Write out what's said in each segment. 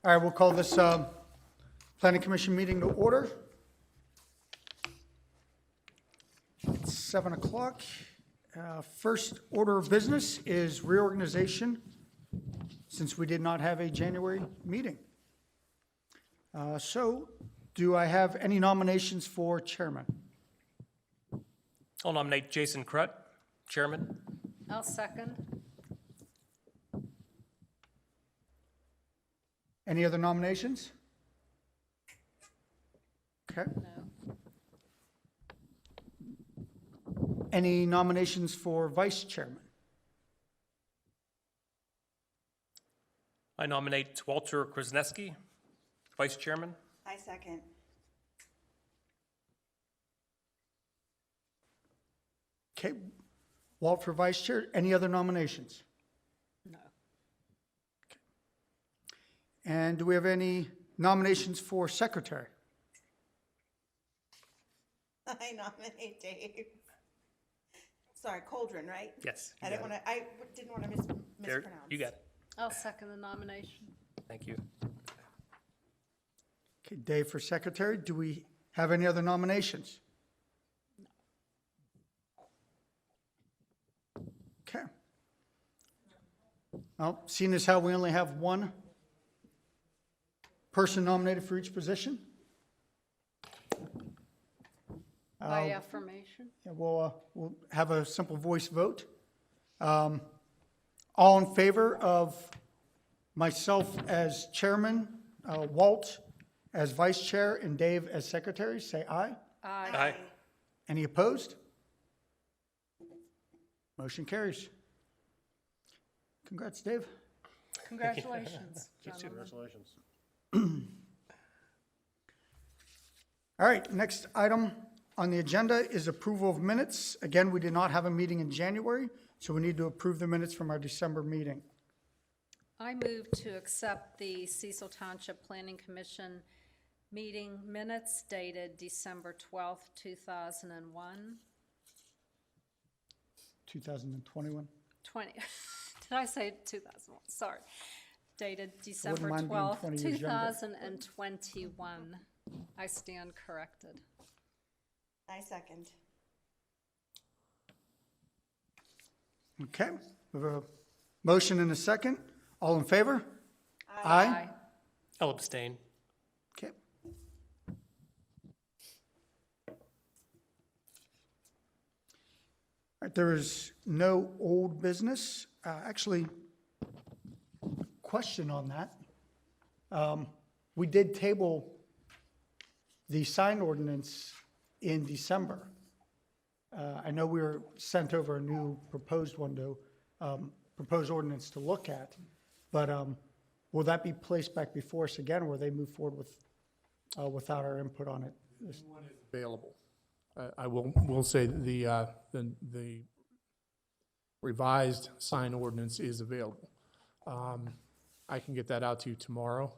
All right, we'll call this Planning Commission meeting to order. It's 7 o'clock. First order of business is reorganization, since we did not have a January meeting. So, do I have any nominations for chairman? I'll nominate Jason Krutt, chairman. I'll second. Any other nominations? Okay. No. Any nominations for vice chairman? I nominate Walter Krasneski, vice chairman. I second. Okay. Walt for vice chair. Any other nominations? No. And do we have any nominations for secretary? I nominate Dave. Sorry, Coldren, right? Yes. I didn't want to mispronounce. You got it. I'll second the nomination. Thank you. Okay, Dave for secretary. Do we have any other nominations? Okay. Well, seeing as how we only have one person nominated for each position, By affirmation? yeah, we'll have a simple voice vote. All in favor of myself as chairman, Walt as vice chair, and Dave as secretary, say aye. Aye. Any opposed? Motion carries. Congrats, Dave. Congratulations, gentlemen. Congratulations. All right, next item on the agenda is approval of minutes. Again, we did not have a meeting in January, so we need to approve the minutes from our December meeting. I move to accept the Cecil Township Planning Commission meeting minutes dated December 12th, 2001. 2021. 20, did I say 2001? Sorry. Dated December mind being 12th, 20 years younger. 2021. I stand corrected. I second. Okay, we have a motion and a second. All in favor? Aye. I'll abstain. Okay. All right, there is no old business. Actually, question on that. We did table the sign ordinance in December. I know we were sent over a new proposed one to, proposed ordinance to look at, but will that be placed back before us again, or will they move forward with, without our input on it? One is available. I will say the revised sign ordinance is available. I can get that out to you tomorrow.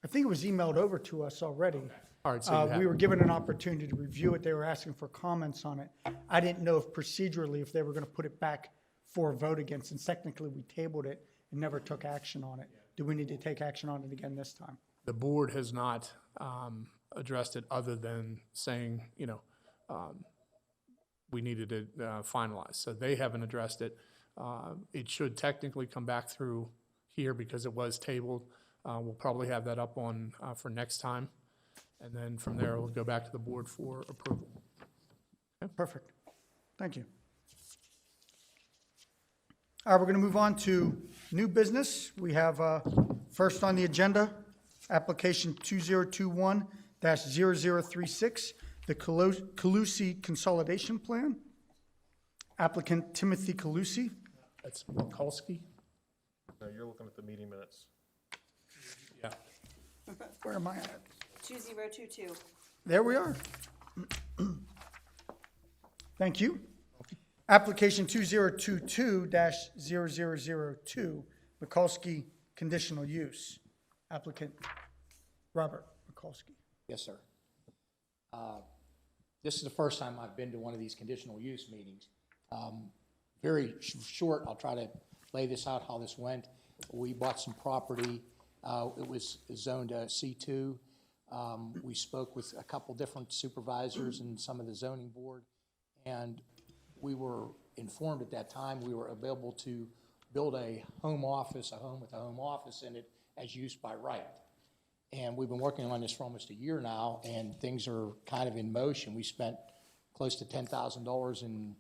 I think it was emailed over to us already. All right, so you have We were given an opportunity to review it. They were asking for comments on it. I didn't know if procedurally, if they were going to put it back for a vote again, since technically we tabled it and never took action on it. Do we need to take action on it again this time? the board has not addressed it other than saying, we needed to finalize. So they haven't addressed it. It should technically come back through here because it was tabled. We'll probably have that up on for next time. And then from there, it'll go back to the board for approval. Perfect. Thank you. All right, we're going to move on to new business. We have first on the agenda, application 2021-0036, the Calusi Consolidation Plan. Applicant Timothy Calusi. That's Mikulski? No, you're looking at the meeting minutes. Yeah. Where am I at? 2022. There we are. Thank you. Application 2022-0002, Mikulski Conditional Use. Applicant Robert Mikulski. Yes, sir. This is the first time I've been to one of these conditional use meetings. Very short, I'll try to lay this out how this went. We bought some property It was zoned C2. We spoke with a couple different supervisors and some of the zoning board, and we were informed at that time we were available to build a home office, a home with a home office in it as used by right. And we've been working on this for almost a year now, and things are kind of in motion. We spent close to $10,000 in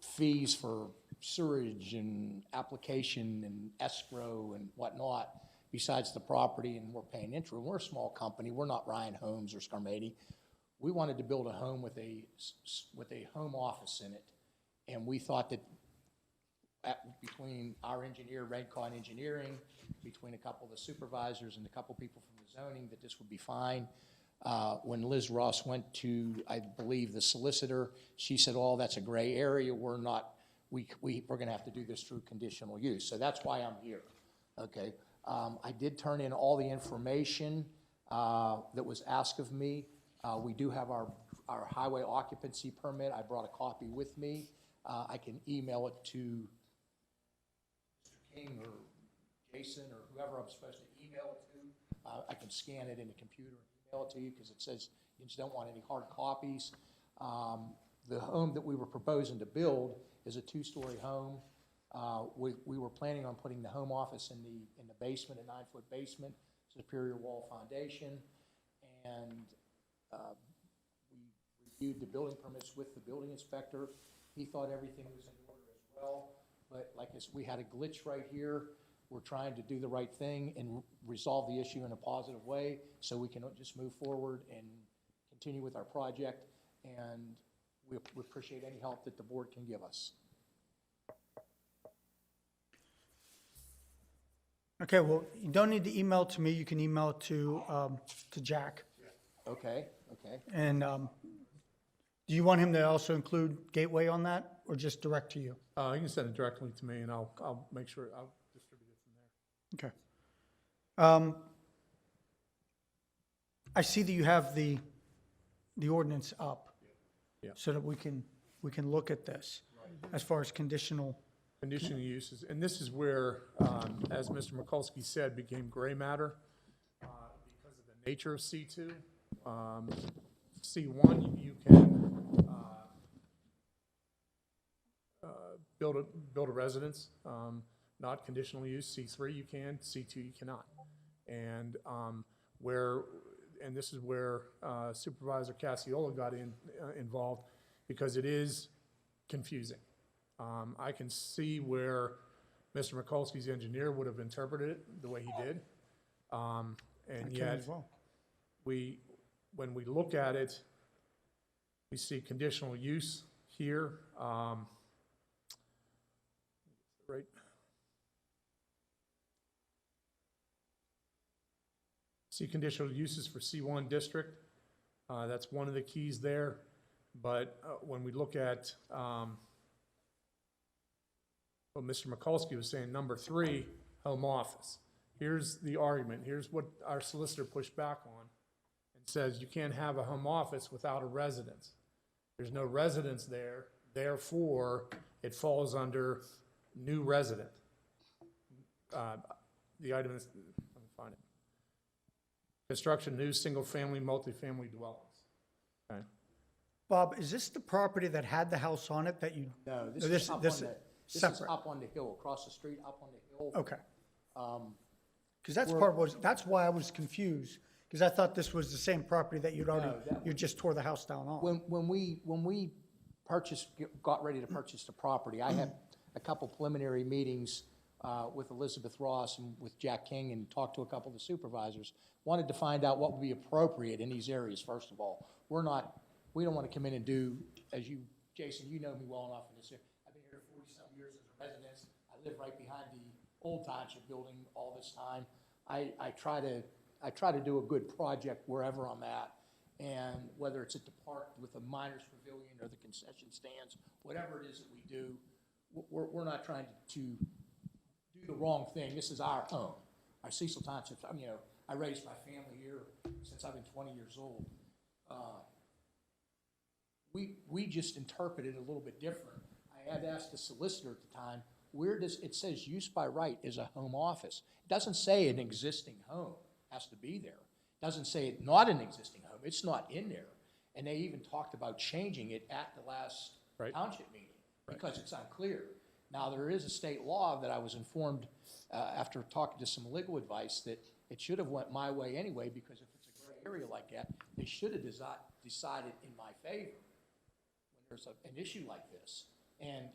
fees for sewerage and application and escrow and whatnot, besides the property, and we're paying interest. We're a small company. We're not Ryan Homes or Scarmati. We wanted to build a home with a home office in it, and we thought that between our engineer, Redcon Engineering, between a couple of the supervisors and a couple people from the zoning, that this would be fine. When Liz Ross went to, I believe, the solicitor, she said, "Oh, that's a gray area. We're going to have to do this through conditional use." So that's why I'm here. Okay. I did turn in all the information that was asked of me. We do have our highway occupancy permit. I brought a copy with me. I can email it to Mr. King or Jason or whoever I'm supposed to email it to. I can scan it in the computer and email it to you because it says you just don't want any hard copies. The home that we were proposing to build is a 2-story home. We were planning on putting the home office in the basement, a 9-foot basement, superior wall foundation, and we reviewed the building permits with the building inspector. He thought everything was in order as well, but like I said, we had a glitch right here. We're trying to do the right thing and resolve the issue in a positive way so we can just move forward and continue with our project, and we appreciate any help that the board can give us. Okay, well, you don't need to email it to me. You can email it to Jack. Okay. And do you want him to also include Gateway on that, or just direct to you? You can send it directly to me, and I'll make sure I'll distribute it from there. Okay. I see that you have the ordinance up. Yeah. So that we can look at this as far as conditional. Conditional uses, and this is where, as Mr. Mikulski said, became gray matter because of the nature of C2. C1, you can build a residence, not conditional use. C3, you can. C2, you cannot. And this is where Supervisor Cassiola got involved, because it is confusing. I can see where Mr. Mikulski's engineer would have interpreted it the way he did. And I can yet, as well. when we look at it, we see conditional use here. Right. See conditional uses for C1 district. That's one of the keys there. But when we look at what Mr. Mikulski was saying, number 3, home office. Here's the argument. Here's what our solicitor pushed back on and says you can't have a home office without a residence. There's no residence there, therefore it falls under new resident. The item is, let me find it. Construction, new single-family, multifamily dwellings. Okay. Bob, is this the property that had the house on it that you? No, this this is separate. up on the hill, across the street, up on the hill. Okay. Because that's why I was confused, because I thought this was the same property that you just tore the house down on. When we got ready to purchase the property, I had a couple preliminary meetings with Elizabeth Ross and with Jack King, and talked to a couple of the supervisors. Wanted to find out what would be appropriate in these areas, first of all. We don't want to come in and do, as you, Jason, you know me well enough in this area. I've been here 40-some years as a resident. I live right behind the old township building all this time. I try to do a good project wherever I'm at, and whether it's at the park with the miners pavilion or the concession stands, whatever it is that we do, we're not trying to do the wrong thing. This is our home, our Cecil Township. I raised my family here since I've been 20 years old. We just interpret it a little bit different. I had asked the solicitor at the time, where does, it says use by right is a home office. It doesn't say an existing home has to be there. It doesn't say not an existing home, it's not in there. And they even talked about changing it at the last Right. township meeting, because it's unclear. Now, there is a state law that I was informed, after talking to some legal advice, that it should have went my way anyway, because if it's a gray area like that, they should have decided in my favor when there's an issue like this. And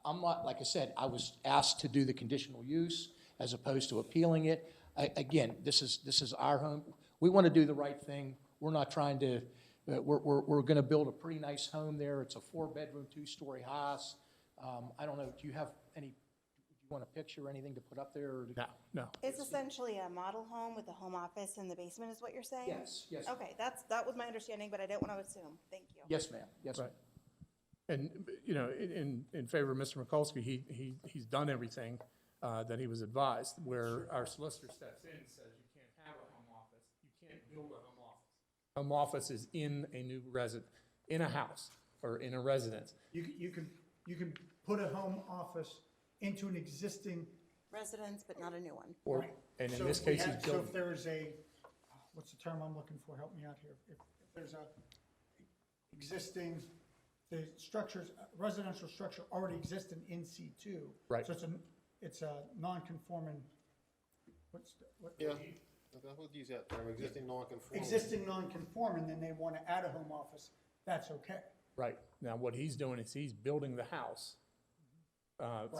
I'm not, like I said, I was asked to do the conditional use as opposed to appealing it. Again, this is our home. We want to do the right thing. We're not trying to, we're going to build a pretty nice home there. It's a 4-bedroom, 2-story house. I don't know, do you have any, do you want a picture or anything to put up there? Or No, no. It's essentially a model home with a home office in the basement is what you're saying? Yes, yes. Okay, that was my understanding, but I didn't want to assume. Thank you. Yes, ma'am. Yes, ma'am. Right. And, you know, in favor of Mr. Mikulski, he's done everything that he was advised, where our solicitor steps in and says you can't have a home office, you can't build a home office. Home office is in a new in a house or in a residence. You can put a home office into an existing. Residence, but not a new one. Or, and in So this if we case, he's had- So building. if there's a, what's the term I'm looking for, help me out here. If there's a existing, the structures, residential structure already existing in C2. Right. So it's a non-conforming, what? Yeah, I would use that term, existing non-conforming. Existing non-conforming, then they want to add a home office, that's okay. Right. Now, what he's doing is he's building the house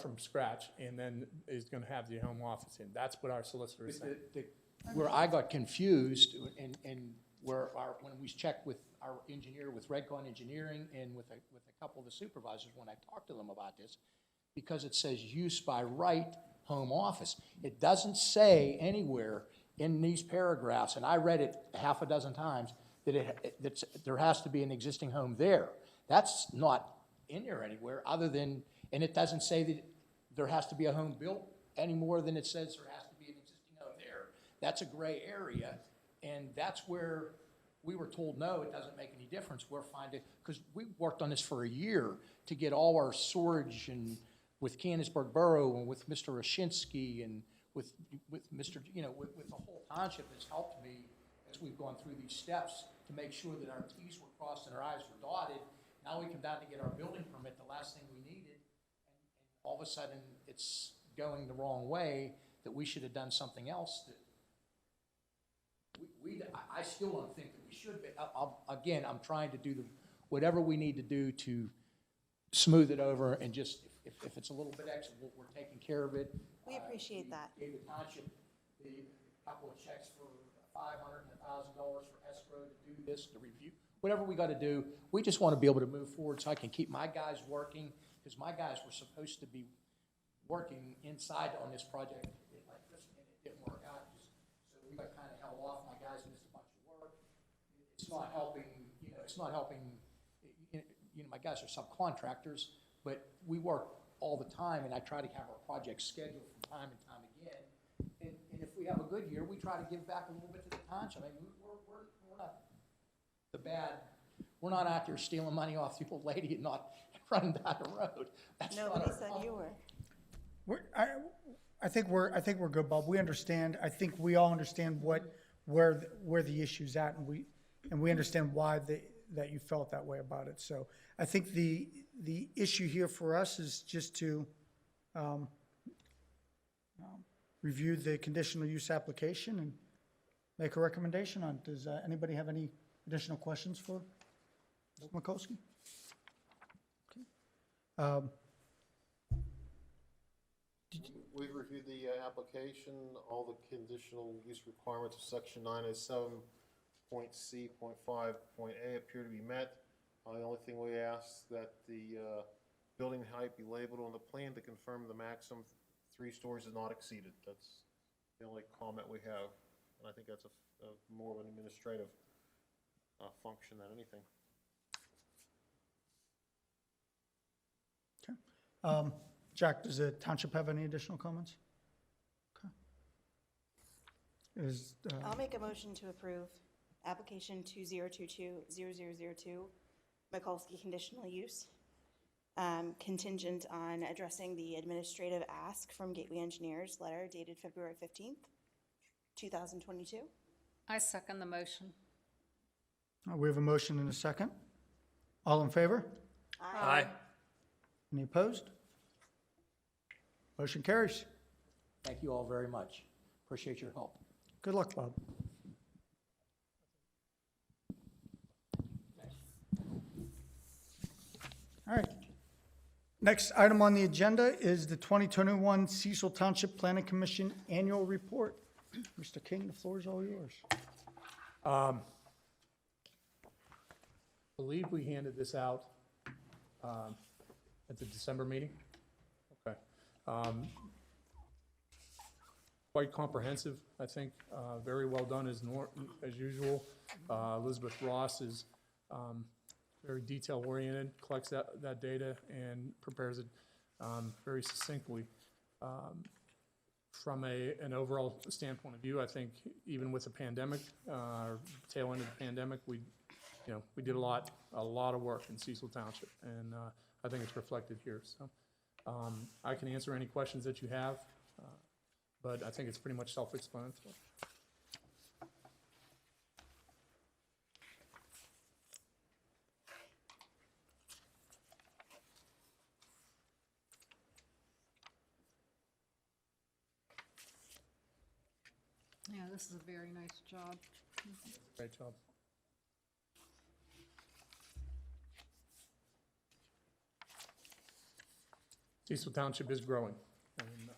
from scratch and then is going to have the home office in. That's what our solicitor is saying. Where I got confused and where when we checked with our engineer, with Redcon Engineering and with a couple of the supervisors, when I talked to them about this, because it says use by right home office. It doesn't say anywhere in these paragraphs, and I read it half a dozen times, that there has to be an existing home there. That's not in there anywhere other than, and it doesn't say that there has to be a home built any more than it says there has to be an existing home there. That's a gray area, and that's where we were told, no, it doesn't make any difference. We're finding, because we worked on this for a year to get all our storage and with Canonsburg Borough and with Mr. Oshinsky and with Mr., you know, with the whole township has helped me as we've gone through these steps to make sure that our T's were crossed and our I's were dotted. Now we come down to get our building permit, the last thing we needed, and all of a sudden it's going the wrong way, that we should have done something else that I still don't think that we should be. Again, I'm trying to do whatever we need to do to smooth it over and just, if it's a little bit extra, we're taking care of it. We appreciate that. Gave the township a couple of checks for $500 and $1,000 for escrow to do this, to review, whatever we got to do. We just want to be able to move forward so I can keep my guys working, because my guys were supposed to be working inside on this project like this, and it didn't work out. So we got kind of held off. My guys missed a bunch of work. It's not helping, you know, it's not helping, you know, my guys are subcontractors, but we work all the time, and I try to have our projects scheduled from time and time again. And if we have a good year, we try to give back a little bit to the township. I mean, we're not the bad, we're not out there stealing money off the old lady and not running down the road. That's not Nobody our said fault. you were. I think we're good, Bob. We understand. I think we all understand where the issue's at, and we understand why that you felt that way about it. So I think the issue here for us is just to review the conditional use application and make a recommendation on it. Does anybody have any additional questions for Mr. Mikulski? Okay. We've reviewed the application, all the conditional use requirements of section 907.C.5.A appear to be met. The only thing we ask that the building height be labeled on the plan to confirm the maximum 3 stories is not exceeded. That's the only comment we have, and I think that's a more of an administrative function than anything. Okay. Jack, does the township have any additional comments? Okay. I'll make a motion to approve application 2022-0002, Mikulski conditional use. contingent on addressing the administrative ask from Gateway Engineers letter dated February 15th, 2022. I second the motion. We have a motion and a second. All in favor? Aye. Any opposed? Motion carries. Thank you all very much. Appreciate your help. Good luck, Bob. All right. Next item on the agenda is the 2021 Cecil Township Planning Commission Annual Report. Mr. King, the floor is all yours. Believe we handed this out at the December meeting. Okay. Quite comprehensive, I think, very well done as usual. Elizabeth Ross is very detail-oriented, collects that data and prepares it very succinctly. From an overall standpoint of view, I think even with the pandemic, tail end of the pandemic, we did a lot of work in Cecil Township, and I think it's reflected here. So I can answer any questions that you have, but I think it's pretty much self-explanatory. Yeah, this is a very nice job. Great job. Cecil Township is growing, and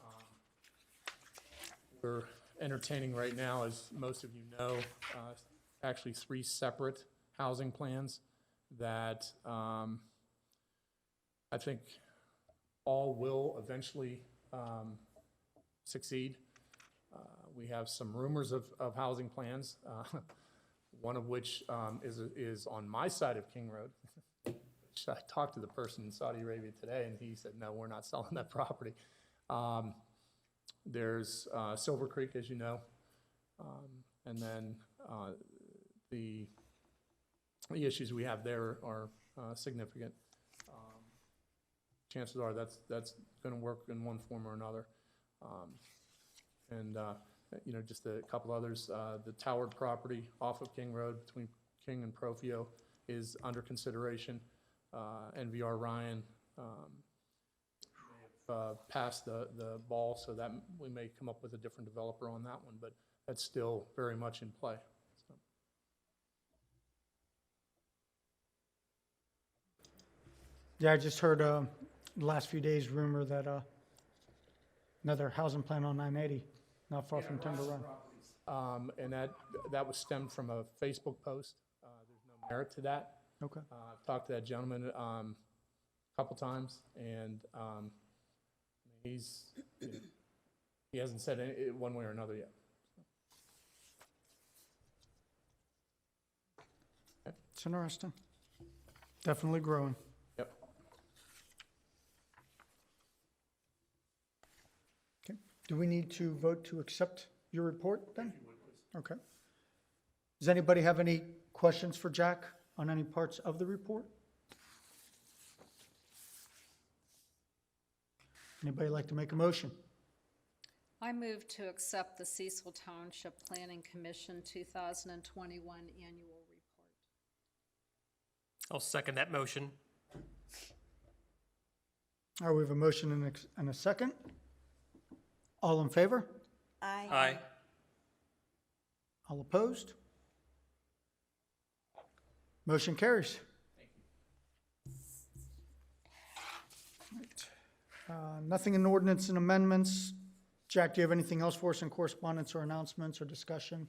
we're entertaining right now, as most of you know, actually 3 separate housing plans that I think all will eventually succeed. We have some rumors of housing plans, one of which is on my side of King Road. I talked to the person in Saudi Arabia today, and he said, no, we're not selling that property. There's Silver Creek, as you know, and then the issues we have there are significant. Chances are that's going to work in one form or another. Just a couple others. The Towered property off of King Road between King and Profio is under consideration. NVR Ryan passed the ball, so that we may come up with a different developer on that one, but that's still very much in play. So. Yeah, I just heard the last few days rumor that another housing plan on 980, not far from Timber Run. And that was stemmed from a Facebook post. There's no merit to that. Okay. I've talked to that gentleman a couple times, and he hasn't said one way or another yet. It's interesting. Definitely growing. Yep. Okay. Do we need to vote to accept your report then? Okay. Does anybody have any questions for Jack on any parts of the report? Anybody like to make a motion? I move to accept the Cecil Township Planning Commission 2021 Annual Report. I'll second that motion. All right, we have a motion and a second. All in favor? Aye. Aye. All opposed? Motion carries. Nothing in ordinance and amendments. Jack, do you have anything else for us in correspondence or announcements or discussion?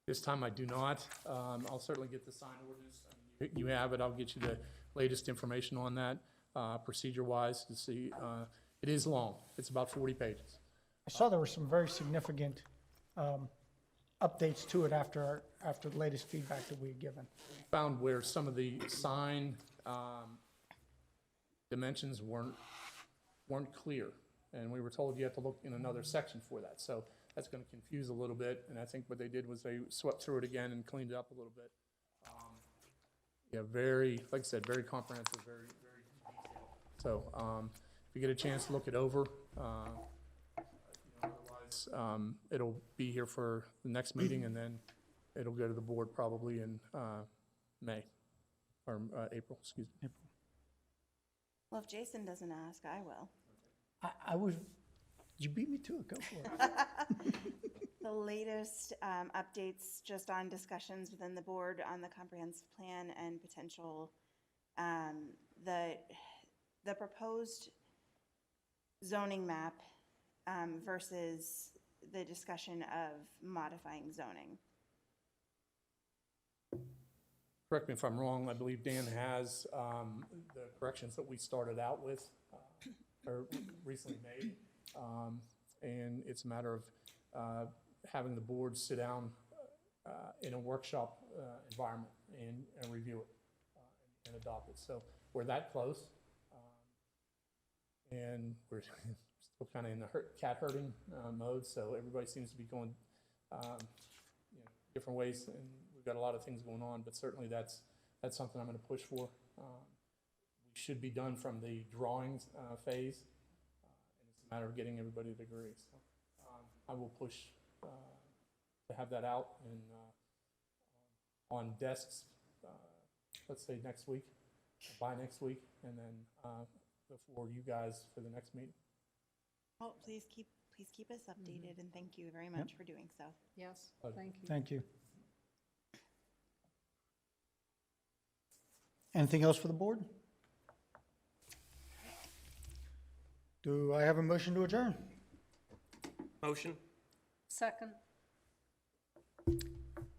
This time I do not. I'll certainly get the sign ordinance. I mean, you have it. I'll get you the latest information on that, procedure-wise, to see. It is long. It's about 40 pages. I saw there were some very significant updates to it after the latest feedback that we had given. Found where some of the sign dimensions weren't clear, and we were told you have to look in another section for that. So that's going to confuse a little bit, and I think what they did was they swept through it again and cleaned it up a little bit. Yeah, very, like I said, very comprehensive, very, very detailed. So, if you get a chance to look it over, otherwise, it'll be here for the next meeting, and then it'll go to the board probably in, May, or, April, excuse me. Well, if Jason doesn't ask, I will. I was, you beat me to it, go for it. The latest updates just on discussions within the board on the comprehensive plan and potential, the proposed zoning map versus the discussion of modifying zoning. Correct me if I'm wrong, I believe Dan has the corrections that we started out with, or recently made. And it's a matter of having the board sit down in a workshop environment and review it and adopt it. So we're that close. And we're still kind of in the cat herding mode, so everybody seems to be going different ways, and we've got a lot of things going on, but certainly that's something I'm going to push for. We should be done from the drawings phase, and it's a matter of getting everybody to agree. So I will push to have that out and on desks, let's say next week, by next week, and then before you guys for the next meeting. Oh, please keep us updated, and thank you very much for doing so. Yes, Okay. thank you. Thank you. Anything else for the board? Do I have a motion to adjourn? Motion? Second.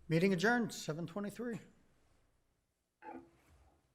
Meeting adjourned, 7:23.